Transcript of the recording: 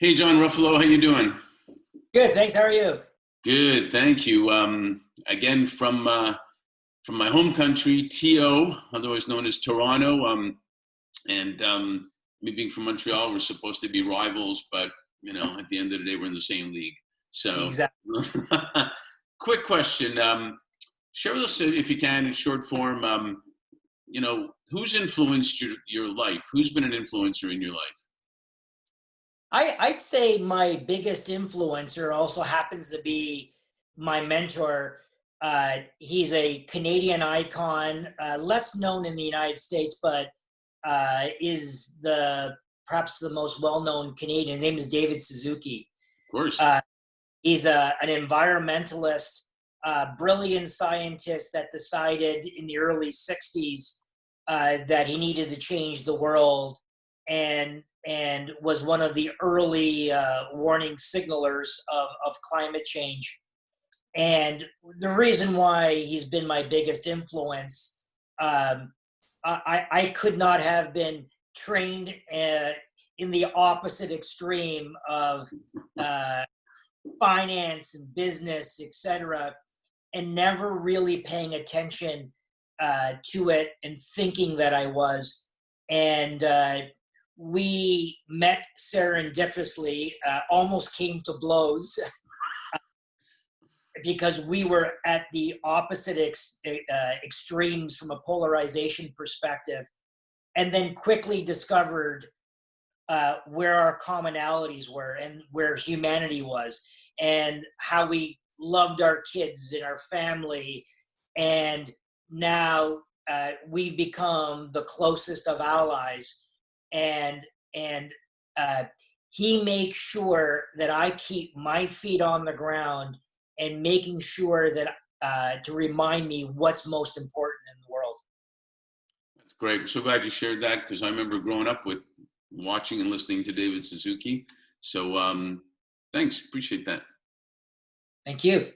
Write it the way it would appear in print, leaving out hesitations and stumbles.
Hey, John Ruffolo, how you doing? Good, thanks. How are you? Good, thank you. Again, from my home country, TO, otherwise known as Toronto, and me being from Montreal, we're supposed to be rivals, but at the end of the day, we're in the same league. So, Exactly. quick question: share with us, if you can, in short form. Who's influenced your life? Who's been an influencer in your life? I'd say my biggest influencer also happens to be my mentor. He's a Canadian icon, less known in the United States, but is the perhaps the most well-known Canadian. His name is David Suzuki. Of course. He's an environmentalist, brilliant scientist that decided in the early 60s that he needed to change the world and was one of the early warning signalers of climate change. And the reason why he's been my biggest influence, I could not have been trained in the opposite extreme of uh, finance and business, etc., and never really paying attention to it and thinking that I was. And we met serendipitously, almost came to blows because we were at the opposite extremes from a polarization perspective, and then quickly discovered where our commonalities were and where humanity was and how we loved our kids and our family. And now we've become the closest of allies. And and uh, he makes sure that I keep my feet on the ground and making sure that to remind me what's most important in the world. That's great. I'm so glad you shared that because I remember growing up with watching and listening to David Suzuki. So thanks. Appreciate that. Thank you.